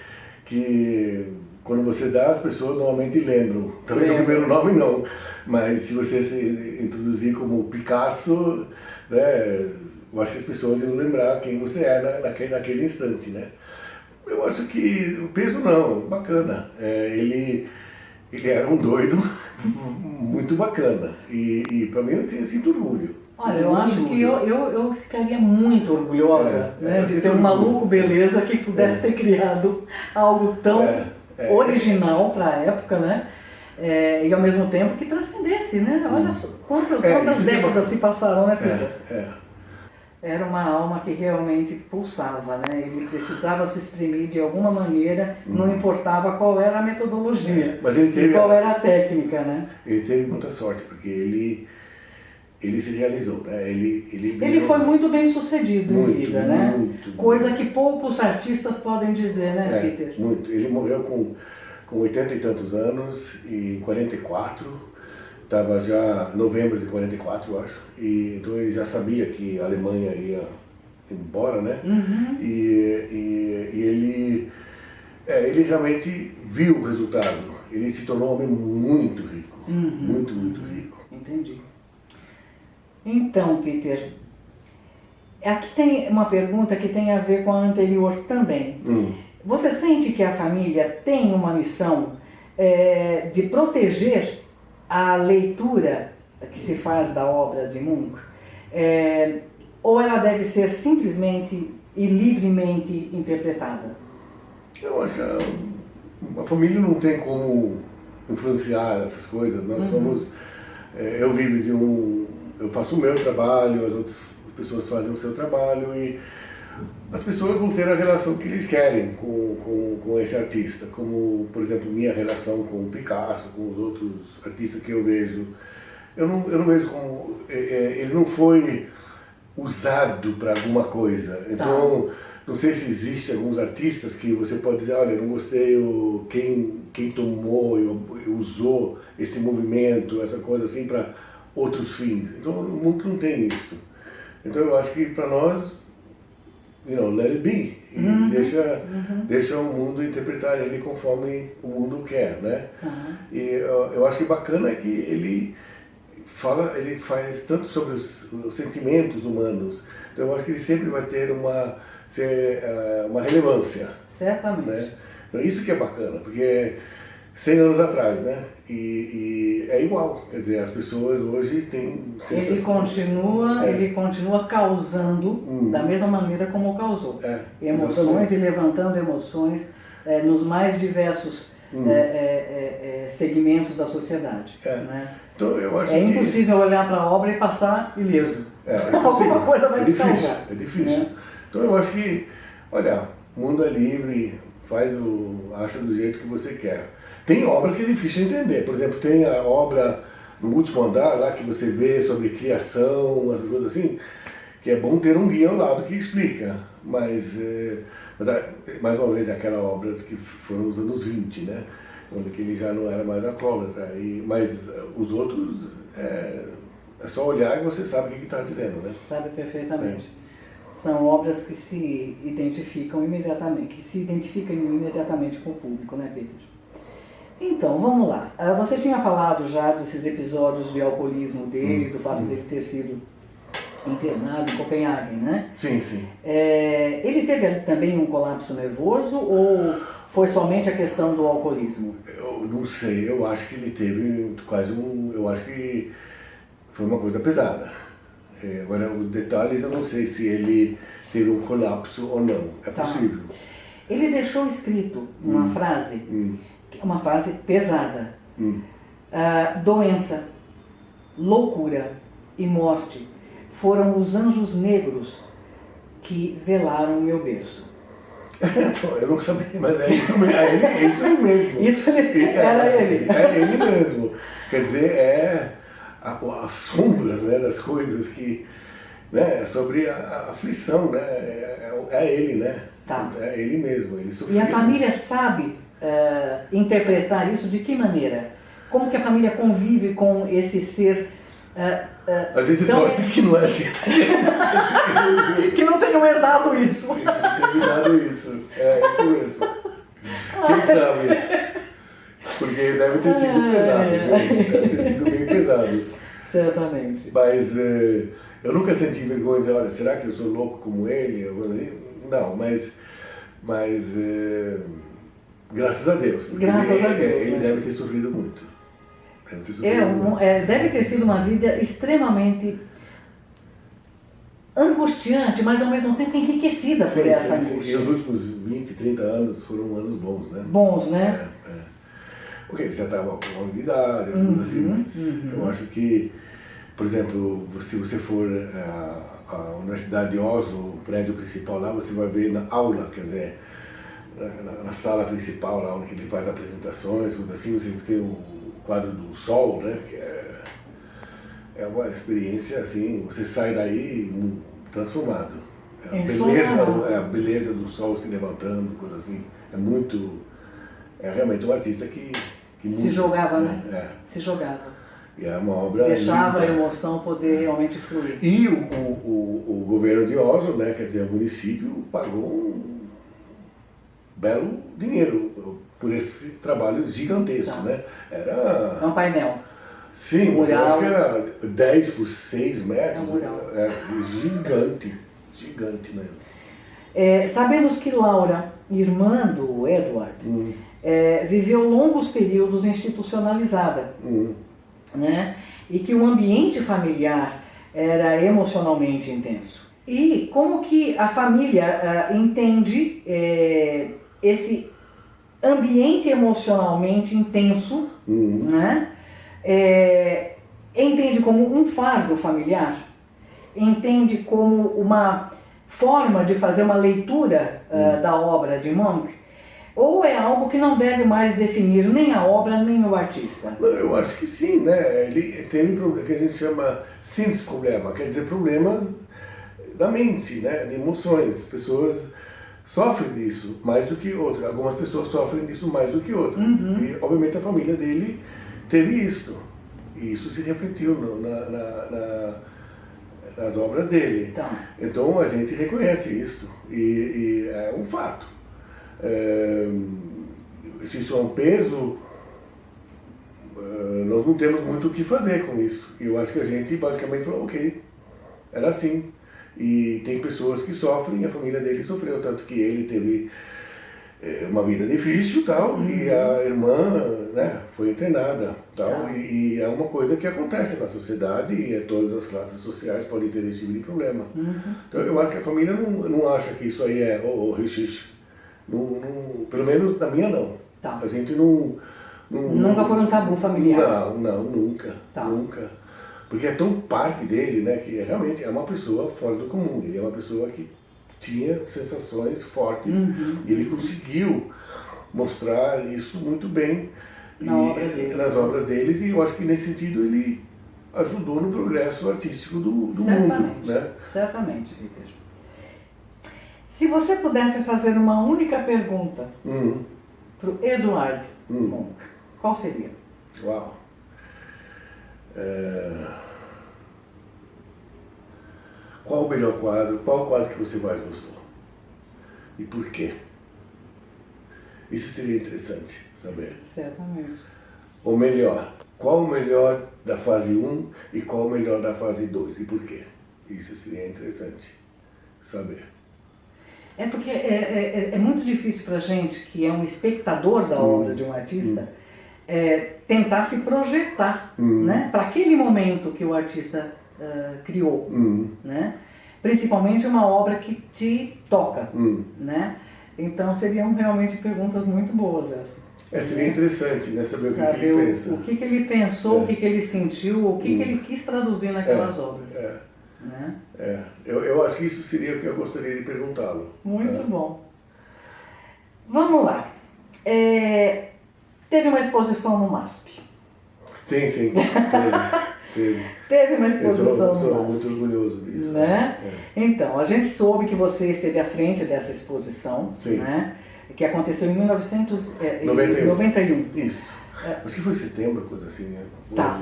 que quando você dá, as pessoas normalmente lembram. Talvez o primeiro nome não, mas se você se introduzir como Picasso, né? Eu acho que as pessoas iam lembrar quem você é naquele instante, né? Eu acho que o peso não, bacana. Ele era um doido muito bacana. E para mim eu sinto orgulho. Olha, eu acho que eu ficaria muito orgulhosa de ter um maluco beleza que pudesse ter criado algo tão original para a época, né? E ao mesmo tempo que transcendesse, né? Olha só, quantas décadas se passaram, né, Pedro? Era uma alma que realmente pulsava, né? Ele precisava se exprimir de alguma maneira, não importava qual era a metodologia, mas ele qual era a técnica, né? Ele teve muita sorte, porque ele se realizou, né? Ele foi muito bem sucedido em vida, né? Muito, coisa que poucos artistas podem dizer, né, Peter? Muito. Ele morreu com 80 e tantos anos, e em 44... Estava já em novembro de 44, eu acho, e então ele já sabia que a Alemanha ia embora, né? E ele realmente viu o resultado. Ele se tornou um homem muito rico, muito rico. Entendi. Então, Peter, aqui tem uma pergunta que tem a ver com a anterior também. Você sente que a família tem uma missão de proteger a leitura que se faz da obra de Munch, ou ela deve ser simplesmente e livremente interpretada? Eu acho que a família não tem como influenciar essas coisas. Nós somos... eu vivo eu faço o meu trabalho, as outras pessoas fazem o seu trabalho, e as pessoas vão ter a relação que eles querem com esse artista, como, por exemplo, minha relação com o Picasso, com os outros artistas que eu vejo. Eu não vejo como... ele não foi usado para alguma coisa. Então, não sei se existe alguns artistas que você pode dizer, olha, eu não gostei, quem tomou e usou esse movimento, essa coisa assim, para outros fins. Então, o mundo não tem isso. Então, eu acho que para nós... let it be. E deixa o mundo interpretar ele conforme o mundo quer, né? E eu acho que bacana é que ele faz tanto sobre os sentimentos humanos. Então eu acho que ele sempre vai ter uma relevância. Certamente. Né? Então isso que é bacana, porque 100 anos atrás, né? E é igual, quer dizer, as pessoas hoje têm sensação. Ele continua causando da mesma maneira como causou. Emoções exatamente. E levantando emoções nos mais diversos segmentos da sociedade. Né? Então, eu acho impossível olhar para a obra e passar ileso. Alguma coisa vai te causar. É difícil. Então eu acho que, olha, o mundo é livre, acha do jeito que você quer. Tem obras que é difícil de entender. Por exemplo, tem a obra no último andar, lá que você vê sobre criação, as coisas assim, que é bom ter um guia ao lado que explica. Mas mais uma vez, aquela obra que foram nos anos 20, né? Onde ele já não era mais alcoólatra. Mas os outros, é só olhar e você sabe o que está dizendo, né? Sabe perfeitamente. São obras que se identificam imediatamente, com o público, né, Pedro? Então, vamos lá. Você tinha falado já desses episódios de alcoolismo dele, do fato dele ter sido internado em Copenhague, né? Sim, sim. Ele teve também um colapso nervoso ou foi somente a questão do alcoolismo? Eu não sei, eu acho que ele teve quase eu acho que foi uma coisa pesada. Agora, os detalhes eu não sei se ele teve um colapso ou não, é possível. Ele deixou escrito uma frase, uma frase pesada. Doença, loucura e morte foram os anjos negros que velaram o meu berço. Eu não sabia, mas é isso mesmo. Isso era ele. É ele mesmo. Quer dizer, as sombras, né, das coisas que... Né, sobre a aflição, né? É ele, né? Tá. É ele mesmo. Ele sofreu. E a família sabe interpretar isso de que maneira? Como que a família convive com esse ser... A gente torce que não é assim. Que não tenham herdado isso. Que não tenham herdado isso. É isso mesmo. Quem sabe? Porque deve ter sido pesado. Deve ter sido bem pesado. Certamente. Mas eu nunca senti vergonha de dizer, olha, será que eu sou louco como ele? Não, mas graças a Deus. Graças a Deus. Ele deve ter sofrido muito. Deve ter sido uma vida extremamente angustiante, mas ao mesmo tempo enriquecida por essa angústia. E os últimos 20, 30 anos foram anos bons, né? Bons, né? Porque ele já estava com longa idade, as coisas assim, mas eu acho que, por exemplo, se você for à Universidade de Oslo, o prédio principal lá, você vai ver na aula, quer dizer, na sala principal, lá onde ele faz apresentações, coisas assim, você tem o quadro do sol, né? Que é uma experiência assim, você sai daí transformado. A beleza do sol se levantando, coisa assim, é realmente um artista que se jogava, né? Se jogava. E é uma obra deixava linda. A emoção poder realmente fluir. E o governo de Oslo, né, quer dizer, o município pagou um belo dinheiro por esse trabalho gigantesco, né? É um painel. Sim, eu acho que era 10 por 6 metros. É um mural. Gigante mesmo. Sabemos que Laura, irmã do Edward, viveu longos períodos institucionalizada, né? E que o ambiente familiar era emocionalmente intenso. E como que a família entende esse ambiente emocionalmente intenso, né? Entende como um fardo familiar? Entende como uma forma de fazer uma leitura da obra de Munch? Ou é algo que não deve mais definir nem a obra nem o artista? Eu acho que sim, né? Ele tem um problema que a gente chama sinnesproblema, quer dizer, problemas da mente, né? De emoções. Pessoas sofrem disso mais do que outras. Algumas pessoas sofrem disso mais do que outras. E, obviamente, a família dele teve isso. E isso se refletiu nas obras dele. Tá. Então, a gente reconhece isso. E é um fato. Se isso é um peso, nós não temos muito o que fazer com isso. E eu acho que a gente basicamente falou, ok, era assim. E tem pessoas que sofrem, a família dele sofreu, tanto que ele teve uma vida difícil, tal, e a irmã, né, foi internada, tal, e é uma coisa que acontece na sociedade e todas as classes sociais podem ter esse tipo de problema. Então eu acho que a família não acha que isso aí é rixixe. Pelo menos na minha não. Tá. A gente nunca foi um tabu familiar? Não, nunca. Tá. Nunca. Porque é tão parte dele, né, que realmente é uma pessoa fora do comum. Ele é uma pessoa que tinha sensações fortes e ele conseguiu mostrar isso muito bem nas obras deles, e eu acho que nesse sentido ele ajudou no progresso artístico do mundo. Né? Certamente, Peter. Se você pudesse fazer uma única pergunta para o Edward Munch, qual seria? Uau! Qual o melhor quadro? Qual o quadro que você mais gostou? E por quê? Isso seria interessante saber. Certamente. Ou melhor, qual o melhor da fase 1 e qual o melhor da fase 2 e por quê? Isso seria interessante saber. É porque é muito difícil para a gente, que é um espectador da obra de um artista, tentar se projetar, né, para aquele momento que o artista criou, né? Principalmente uma obra que te toca, né? Então seriam realmente perguntas muito boas essas. Seria interessante, né, saber o que ele pensa. O que ele pensou, o que ele sentiu, o que ele quis traduzir naquelas obras. Né? Eu acho que isso seria o que eu gostaria de perguntá-lo. Muito bom. Vamos lá. Teve uma exposição no MASP. Sim. Teve uma exposição no MASP. Estou MASP. muito orgulhoso disso. Né? Então, a gente soube que você esteve à frente dessa exposição, né? Que aconteceu em 1991. Isso. Acho que foi em setembro, coisa assim, né? Tá.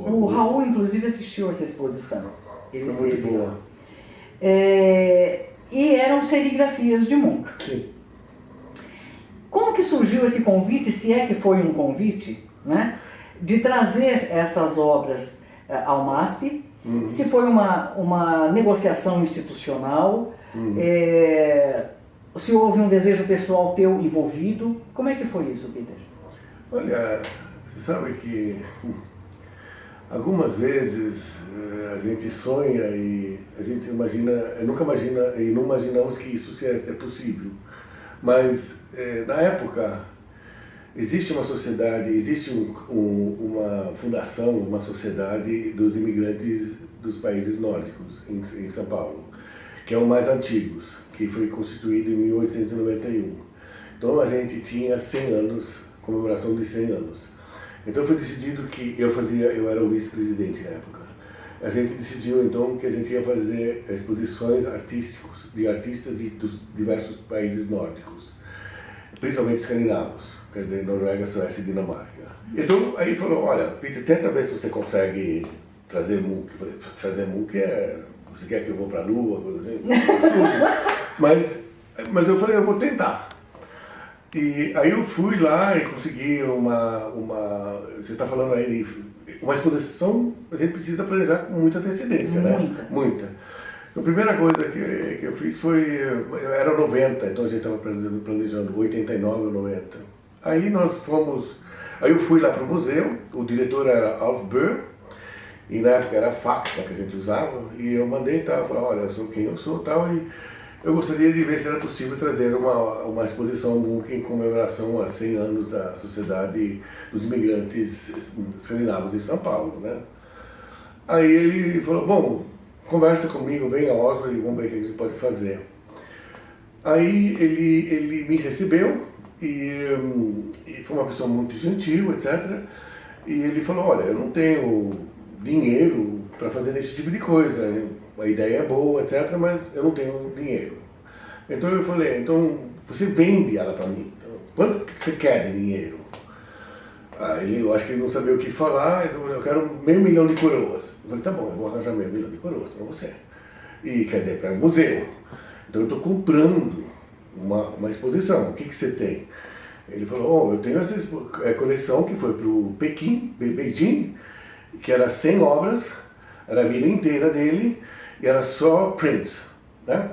O Raul, inclusive, assistiu essa exposição. Ele foi muito boa. E eram serigrafias de Munch. Sim. Como que surgiu esse convite, se é que foi um convite, né, de trazer essas obras ao MASP? Se foi uma negociação institucional, se houve um desejo pessoal teu envolvido? Como é que foi isso, Peter? Olha, você sabe que algumas vezes a gente sonha e a gente imagina, nunca imagina e não imaginamos que isso seja possível. Mas na época existe uma sociedade, existe uma fundação, uma sociedade dos imigrantes dos países nórdicos em São Paulo, que é o mais antigos, que foi constituído em 1891. Então a gente tinha 100 anos, comemoração de 100 anos. Então foi decidido que eu era o vice-presidente na época. A gente decidiu então que a gente ia fazer exposições artísticas de artistas dos diversos países nórdicos, principalmente escandinavos, quer dizer, Noruega, Suécia e Dinamarca. Então aí falou, olha, Peter, tenta ver se você consegue trazer Munch. Eu falei, trazer Munch você quer que eu vou para a Lua, coisa assim? mas eu falei, eu vou tentar. E aí eu fui lá e consegui você está falando aí de uma exposição, a gente precisa planejar com muita antecedência, né? Muita. A primeira coisa que eu fiz foi, era 90, então a gente estava planejando 89 ou 90. Aí eu fui lá para o museu, o diretor era Alf Böhr, e na época era fax, né, que a gente usava, e eu mandei e tal, falei, olha, eu sou quem eu sou tal, e eu gostaria de ver se era possível trazer uma exposição Munch em comemoração a 100 anos da Sociedade dos Imigrantes Escandinavos em São Paulo, né? Aí ele falou, bom, conversa comigo, vem a Oslo e vamos ver o que a gente pode fazer. Aí ele me recebeu e foi uma pessoa muito gentil, etc. E ele falou, olha, eu não tenho dinheiro para fazer esse tipo de coisa, a ideia é boa, etc., mas eu não tenho dinheiro. Então eu falei, então você vende ela para mim, então, quanto que você quer de dinheiro? Aí eu acho que ele não sabia o que falar, então eu quero 500 mil coroas. Eu falei, tá bom, eu vou arranjar 500 mil coroas para você. E quer dizer, para o museu. Então eu estou comprando uma exposição, o que você tem? Ele falou, eu tenho essa coleção que foi para o Beijing, que era 100 obras, era a vida inteira dele, e era só prints, né?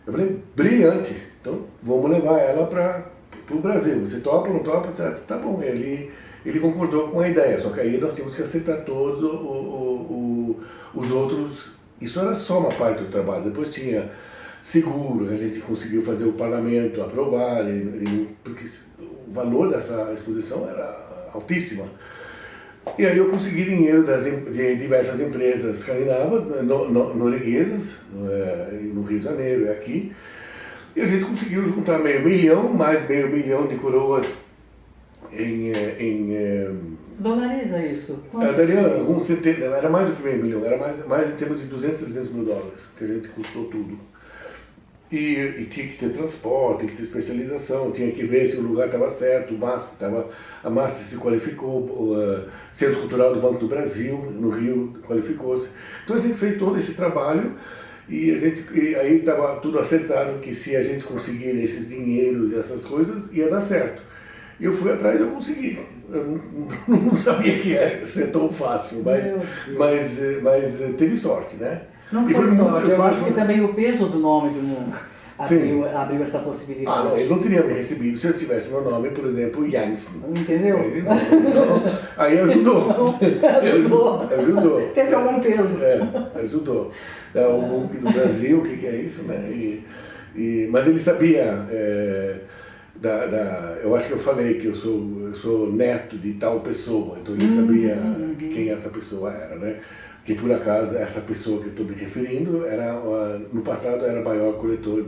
Eu falei, brilhante, então vamos levar ela para o Brasil. Você topa, não topa, etc. Tá bom, ele concordou com a ideia, só que aí nós tínhamos que aceitar todos os outros. Isso era só uma parte do trabalho, depois tinha seguro, a gente conseguiu fazer o parlamento aprovar, porque o valor dessa exposição era altíssima. E aí eu consegui dinheiro de diversas empresas escandinavas, norueguesas, no Rio de Janeiro e aqui. E a gente conseguiu juntar 500 mil, mais 500 mil de coroas Dolariza isso. Daria alguns centenas, era mais do que 500 mil, era mais em termos de 200, 300 mil dólares, que a gente custou tudo. E tinha que ter transporte, tinha que ter especialização, tinha que ver se o lugar estava certo, a Master se qualificou, o Centro Cultural do Banco do Brasil, no Rio, qualificou-se. Então a gente fez todo esse trabalho e aí estava tudo acertado que se a gente conseguir esses dinheiros e essas coisas, ia dar certo. E eu fui atrás e eu consegui. Eu não sabia que ia ser tão fácil, mas teve sorte, né? Não E foi foi muito- sorte, eu foi acho que muito- também o peso do nome de Munch Sim. abriu essa Ah, possibilidade. não, ele não teria me recebido se eu tivesse meu nome, por exemplo, Jansen. Entendeu? Ele não. Então, aí ajudou. Ajudou. Ajudou. Teve algum peso. Ajudou. É, o Munch do Brasil, o que, que é isso, né? Mas ele sabia, eu acho que eu falei que eu sou neto de tal pessoa, então ele sabia quem essa pessoa era, né? Que por acaso essa pessoa que eu estou me referindo no passado era o maior coletor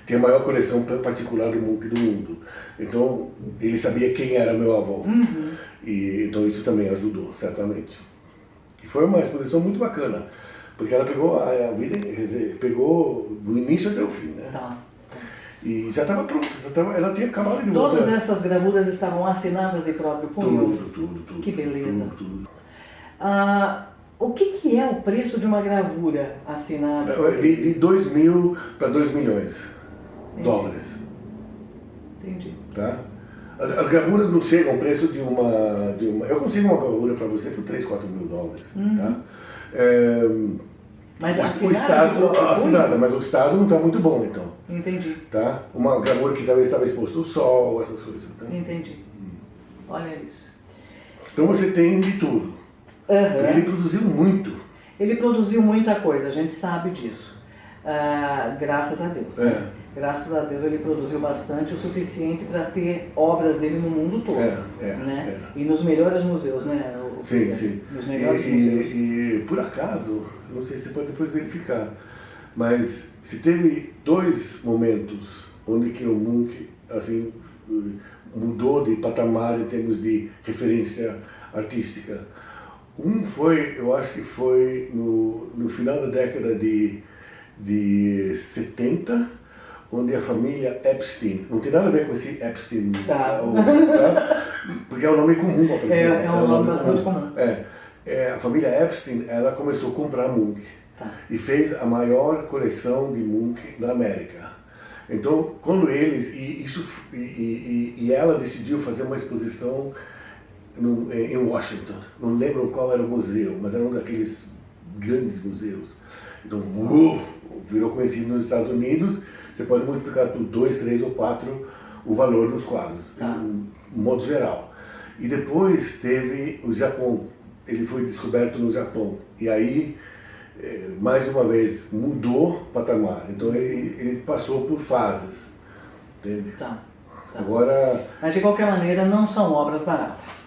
tinha a maior coleção particular do Munch do mundo. Então ele sabia quem era meu avô. E então isso também ajudou, certamente. E foi uma exposição muito bacana, porque ela pegou a vida, quer dizer, pegou do início até o fim, né? Tá. E já estava pronta, ela tinha acabado de Todas voltar. essas gravuras estavam assinadas de próprio punho? Tudo. Que beleza. Tudo. O que é o preço de uma gravura assinada? De 2 mil para 2 milhões de dólares. Entendi. Tá? As gravuras não chegam ao preço de uma. Eu consigo uma gravura para você por 3, 4 mil dólares. Tá? Mas O assinada Estado, de próprio punho? assinada, mas o Estado não está muito bom, então. Entendi. Tá? Uma gravura que talvez estava exposto ao sol, essas coisas. Tá? Entendi. Olha isso. Então você tem de tudo. Mas ele produziu muito. Ele produziu muita coisa, a gente sabe disso. Graças a Deus. Né? Graças a Deus ele produziu bastante, o suficiente para ter obras dele no mundo todo. Né? E nos melhores museus, né? Sim. Nos melhores museus. E por acaso, não sei se você pode depois verificar, mas se teve 2 momentos onde que o Munch assim, mudou de patamar em termos de referência artística. Um foi, eu acho que foi no final da década de 70, onde a família Epstein, não tem nada a ver com esse Epstein, Tá. porque é um nome comum. É um nome bastante comum. A família Epstein, ela começou a comprar Munch e fez a maior coleção de Munch na América. Então, quando eles, e ela decidiu fazer uma exposição em Washington, não lembro qual era o museu, mas era um daqueles grandes museus. Então, virou conhecido nos Estados Unidos. Você pode multiplicar por 2, 3 ou 4 o valor dos quadros, em modo geral. E depois teve o Japão, ele foi descoberto no Japão. E aí, mais uma vez, mudou o patamar. Então ele passou por fases. Entende? Tá. Agora... Mas de qualquer maneira, não são obras baratas.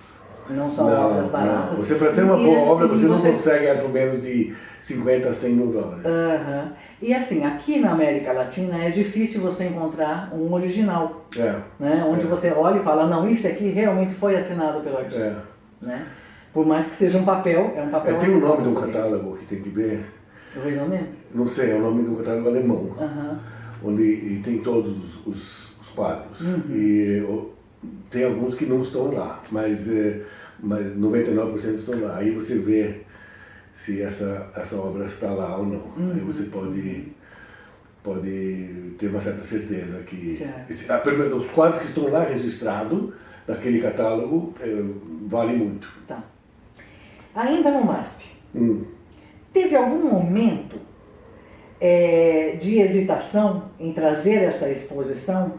Não são obras baratas. Você, para ter uma boa obra, assim, você não consegue ela por menos de 50 a 100 mil dólares. E assim, aqui na América Latina é difícil você encontrar um original. Né? Onde você olha e fala, não, isso aqui realmente foi assinado pelo artista. Né? Por mais que seja um papel, é um papel tem o nome de um também. catálogo que tem que ver. Talvez não lembro. Não sei, é o nome de um catálogo alemão. Onde tem todos os quadros. E tem alguns que não estão lá, mas 99% estão lá. Aí você vê se essa obra está lá ou não. Aí você pode ter uma certa certeza que pelo menos os quadros que estão lá registrados naquele catálogo vale muito. Tá. Ainda no MASP, teve algum momento de hesitação em trazer essa exposição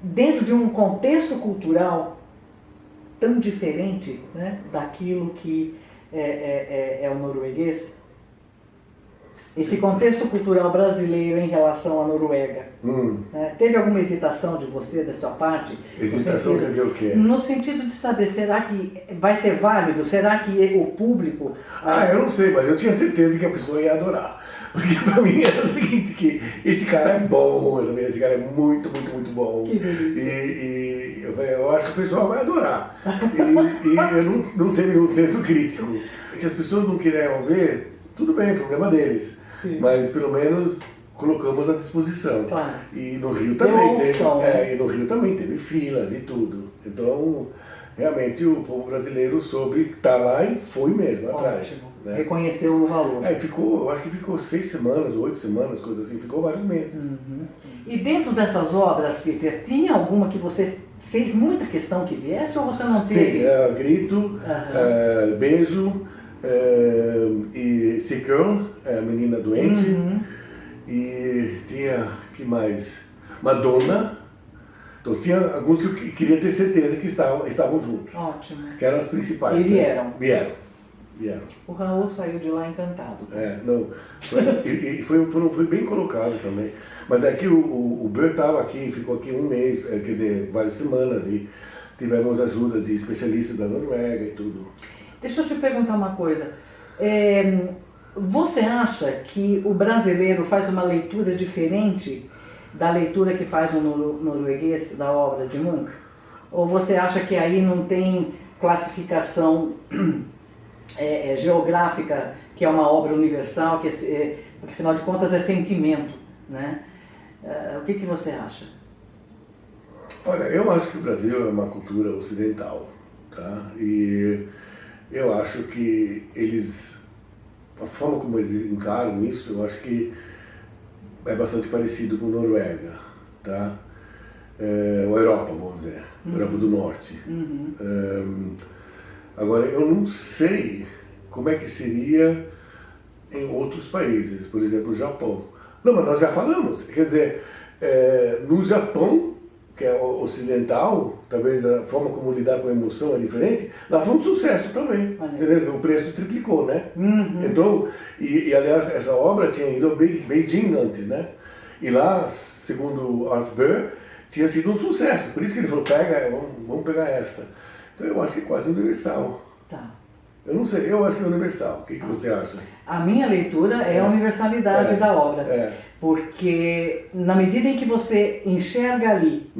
dentro de um contexto cultural tão diferente, né, daquilo que é o norueguês? Esse contexto cultural brasileiro em relação à Noruega. Teve alguma hesitação de você, da sua parte? Hesitação quer dizer o quê? No sentido de saber, será que vai ser válido? Será que o público... Eu não sei, mas eu tinha certeza que a pessoa ia adorar. Porque pra mim era o seguinte, que esse cara é bom, esse cara é muito, muito, muito bom. Que delícia. E eu falei, eu acho que o pessoal vai adorar. E eu não tenho nenhum senso crítico. Se as pessoas não quiserem ver, tudo bem, problema deles. Sim. Mas pelo menos colocamos à disposição. Claro. E no Rio também teve filas e tudo. Então, realmente o povo brasileiro soube estar lá e foi mesmo atrás. Né? Reconheceu o valor. Eu acho que ficou 6 semanas, 8 semanas, coisa assim, ficou vários meses. E dentro dessas obras, Peter, tinha alguma que você fez muita questão que viesse ou você não teve? Sim, Grito, Beijo, e Sick Girl, a menina doente, Uhum. e tinha, que mais? Madonna. Então tinha alguns que eu queria ter certeza que estavam juntos, Ótimo. que eram as principais. E vieram. Né? Vieram. O Raul saiu de lá encantado. Não, foi bem colocado também. Mas é que o Bert estava aqui, ficou aqui um mês, quer dizer, várias semanas, e tivemos ajuda de especialistas da Noruega e tudo. Deixa eu te perguntar uma coisa. Você acha que o brasileiro faz uma leitura diferente da leitura que faz o norueguês da obra de Munch? Ou você acha que aí não tem classificação geográfica, que é uma obra universal, porque afinal de contas é sentimento, né? O que você acha? Olha, eu acho que o Brasil é uma cultura ocidental, tá? E eu acho que a forma como eles encaram isso, eu acho que é bastante parecido com a Noruega, tá? Ou a Europa, vamos dizer, Europa do Norte. Agora, eu não sei como é que seria em outros países, por exemplo, o Japão. Não, mas nós já falamos, quer dizer, no Japão, que é ocidental, talvez a forma como lidar com a emoção é diferente, lá foi um sucesso também, entendeu? O preço triplicou, né? Então, e aliás, essa obra tinha ido a Beijing antes, né? E lá, segundo o Arthur Burr, tinha sido um sucesso, por isso que ele falou, vamos pegar esta. Então eu acho que é quase universal. Tá. Eu não sei, eu acho que é universal. O que você acha? A minha leitura é a universalidade da obra. Porque na medida em que você enxerga ali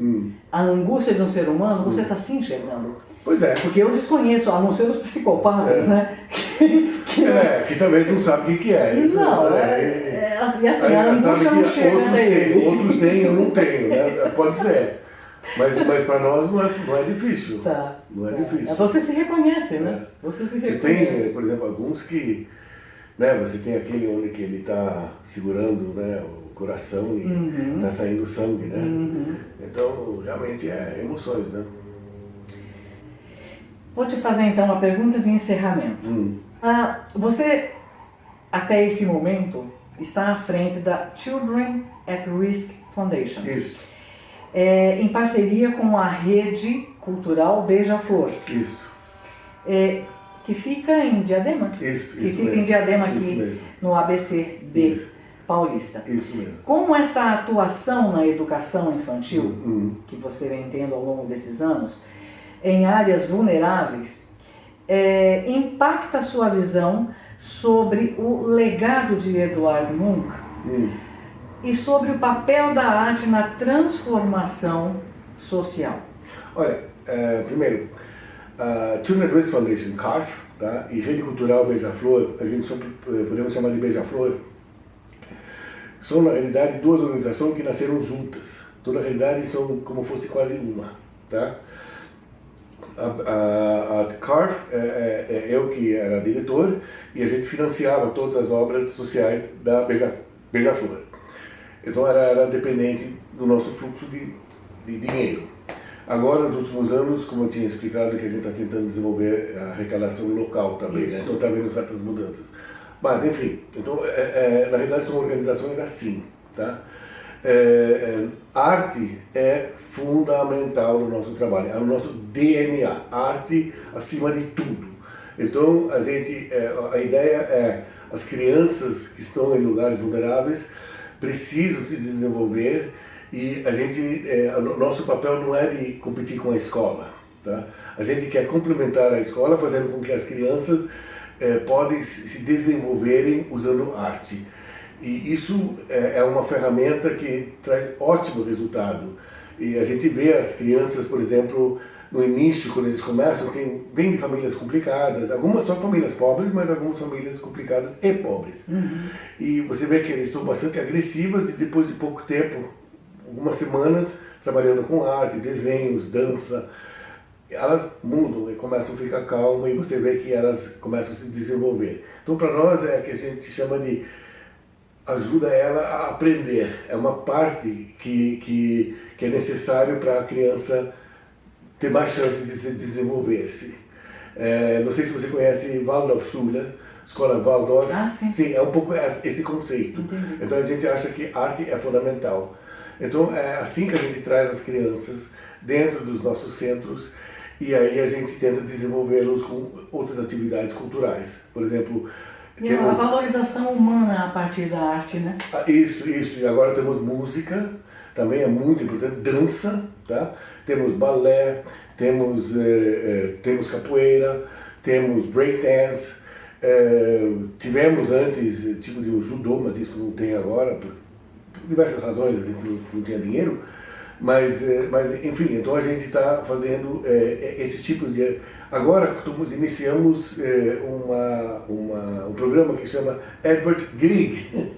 a angústia de um ser humano, você está se enxergando. Pois é. Porque eu desconheço, a não ser os psicopatas, né? Que talvez não sabem o que é. Isso, não, e assim, a angústia não chega nele. Outros têm, eu não tenho, né? Pode ser. Mas para nós não é difícil. Tá. Não é difícil. Você se reconhece, né? Você se reconhece. Tem, por exemplo, alguns que, né, você tem aquele onde que ele está segurando, né, o coração e está saindo sangue, né? Então, realmente é emoções, né? Vou te fazer então uma pergunta de encerramento. Você, até esse momento, está à frente da Children at Risk Foundation. Isso. Em parceria com a rede cultural Beija-Flor. Isso. Que fica em Diadema. Isso que fica mesmo. Em Diadema Isso aqui mesmo. No ABCD Paulista. Isso mesmo. Como essa atuação na educação infantil, que você vem tendo ao longo desses anos, em áreas vulneráveis, impacta a sua visão sobre o legado de Edvard Munch e sobre o papel da arte na transformação social? Olha, primeiro, a Children's Risk Foundation, CARF, tá? E Rede Cultural Beija-Flor, a gente podemos chamar de Beija-Flor, são na realidade duas organizações que nasceram juntas. Então, na realidade, são como fosse quase uma, tá? A CARF, eu que era diretor, e a gente financiava todas as obras sociais da Beija-Flor. Então era dependente do nosso fluxo de dinheiro. Agora, nos últimos anos, como eu tinha explicado, que a gente está tentando desenvolver a arrecadação local também, né? Então está havendo certas mudanças. Mas, enfim, então, na realidade são organizações assim, tá? Arte é fundamental no nosso trabalho, é o nosso DNA, arte acima de tudo. Então, a ideia é, as crianças que estão em lugares vulneráveis precisam se desenvolver e o nosso papel não é de competir com a escola, tá? A gente quer complementar a escola, fazendo com que as crianças podem se desenvolverem usando arte. E isso é uma ferramenta que traz ótimo resultado. E a gente vê as crianças, por exemplo, no início, quando eles começam, vêm de famílias complicadas, algumas são famílias pobres, mas algumas famílias complicadas e pobres. E você vê que eles estão bastante agressivas e depois de pouco tempo, algumas semanas, trabalhando com arte, desenhos, dança, elas mudam e começam a ficar calmas e você vê que elas começam a se desenvolver. Então, para nós, é que a gente chama de ajuda ela a aprender. É uma parte que é necessário para a criança ter mais chance de se desenvolver-se. Não sei se você conhece Waldorfschule, Escola Waldorf. Ah, sim. Sim, é um pouco esse conceito. Entendi. Então a gente acha que arte é fundamental. Então é assim que a gente traz as crianças dentro dos nossos centros e aí a gente tenta desenvolvê-los com outras atividades culturais. Por exemplo, E a valorização humana a partir da arte, né? Isso. E agora temos música, também é muito importante, dança, tá? Temos balé, temos capoeira, temos breakdance, tivemos antes tipo de um judô, mas isso não tem agora, por diversas razões, a gente não tinha dinheiro, mas enfim, então a gente está fazendo esse tipo de... Agora iniciamos um programa que chama Edvard Grieg,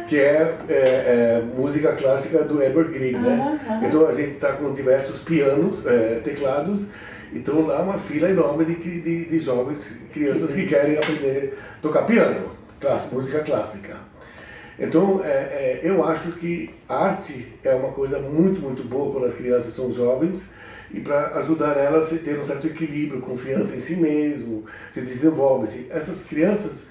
que é música clássica do Edvard Grieg, né? Então a gente está com diversos pianos, teclados, então lá uma fila enorme de jovens, crianças que querem aprender a tocar piano, música clássica. Então, eu acho que a arte é uma coisa muito, muito boa quando as crianças são jovens e para ajudar elas a ter um certo equilíbrio, confiança em si mesmo, se desenvolve. Essas crianças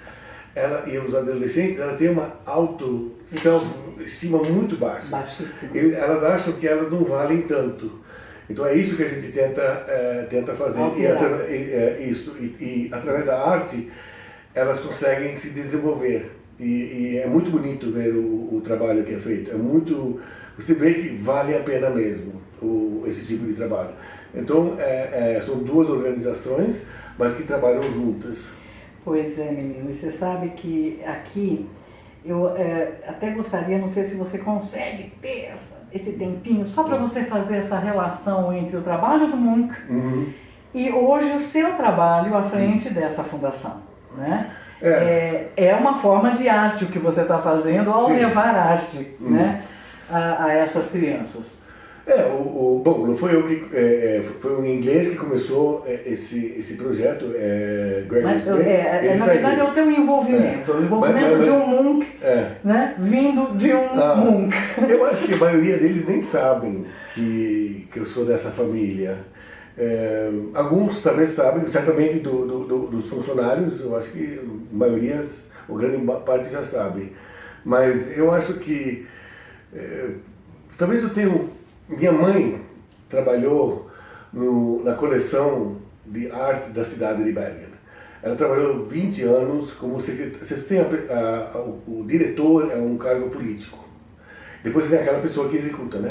e os adolescentes, elas têm uma autoestima muito baixa. Baixíssima. Elas acham que elas não valem tanto. Então é isso que a gente tenta fazer. E através da arte, elas conseguem se desenvolver. E é muito bonito ver o trabalho que é feito. Você vê que vale a pena mesmo esse tipo de trabalho. Então, são duas organizações, mas que trabalham juntas. Pois é, menino. E você sabe que aqui, eu até gostaria, não sei se você consegue ter esse tempinho, só para você fazer essa relação entre o trabalho do Munch e hoje o seu trabalho à frente dessa fundação, né? É uma forma de arte o que você está fazendo ao levar arte, né, a essas crianças. Bom, não foi eu que... foi um inglês que começou esse projeto, Mas, na verdade é o teu envolvimento, o envolvimento de um Munch, né, vindo de um Munch. Eu acho que a maioria deles nem sabem que eu sou dessa família. Alguns talvez sabem, certamente dos funcionários, eu acho que a maioria, ou grande parte já sabe. Mas eu acho que talvez eu tenha... Minha mãe trabalhou na coleção de arte da cidade de Bergen. Ela trabalhou 20 anos como secretária. Vocês têm o diretor é um cargo político. Depois tem aquela pessoa que executa, né?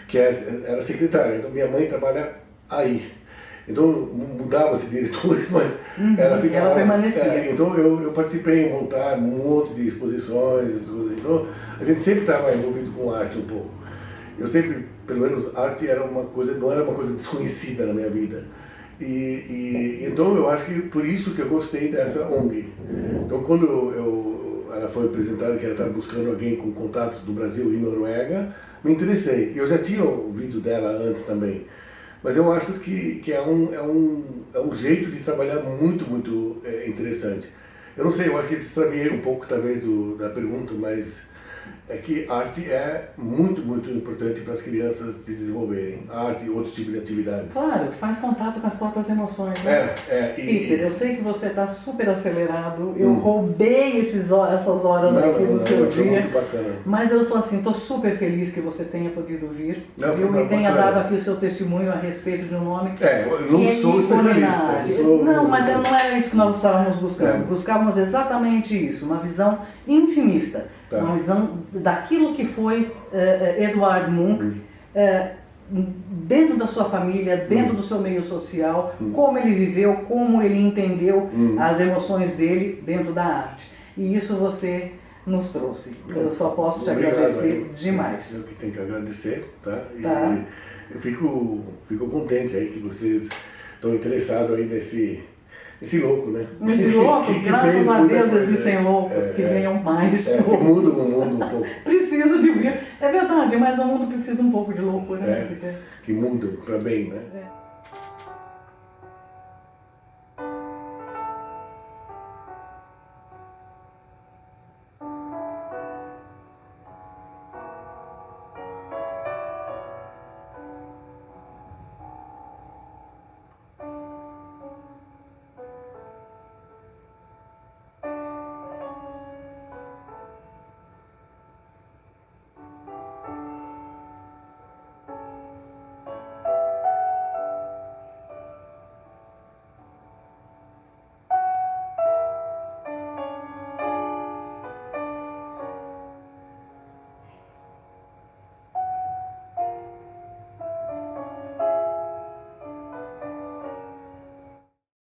Que era secretária. Então minha mãe trabalha aí. Então mudava-se diretores, mas ela ficava... Ela permanecia. Então eu participei em montar um monte de exposições. Então a gente sempre estava envolvido com arte um pouco. Eu sempre, pelo menos, arte não era uma coisa desconhecida na minha vida. Então eu acho que por isso que eu gostei dessa ONG. Então quando ela foi apresentada que ela estava buscando alguém com contatos do Brasil e Noruega, me interessei. Eu já tinha ouvido dela antes também. Mas eu acho que é um jeito de trabalhar muito, muito interessante. Eu não sei, eu acho que extraviei um pouco talvez da pergunta, mas é que arte é muito, muito importante para as crianças se desenvolverem. Arte e outros tipos de atividades. Claro, faz contato com as próprias emoções, né? Peter, eu sei que você está super acelerado, eu roubei essas horas aqui no seu dia, muito bacana. Mas eu sou assim, estou super feliz que você tenha podido vir, e tenha bacana. dado aqui o seu testemunho a respeito de um nome eu não sou especialista. Não, mas não era isso que nós estávamos buscando. Buscávamos exatamente isso, uma visão intimista. Uma visão daquilo que foi Edvard Munch, dentro da sua família, dentro do seu meio social, como ele viveu, como ele entendeu as emoções dele dentro da arte. E isso você nos trouxe. Eu só posso te agradecer demais. Eu que tenho que agradecer, tá? E eu fico contente aí que vocês estão interessados aí nesse louco, né? Esse louco, graças a Deus existem loucos, que venham mais. Que mudam o mundo um pouco. Precisa de vir. É verdade, mas o mundo precisa um pouco de louco, né? Que mudam para bem, né?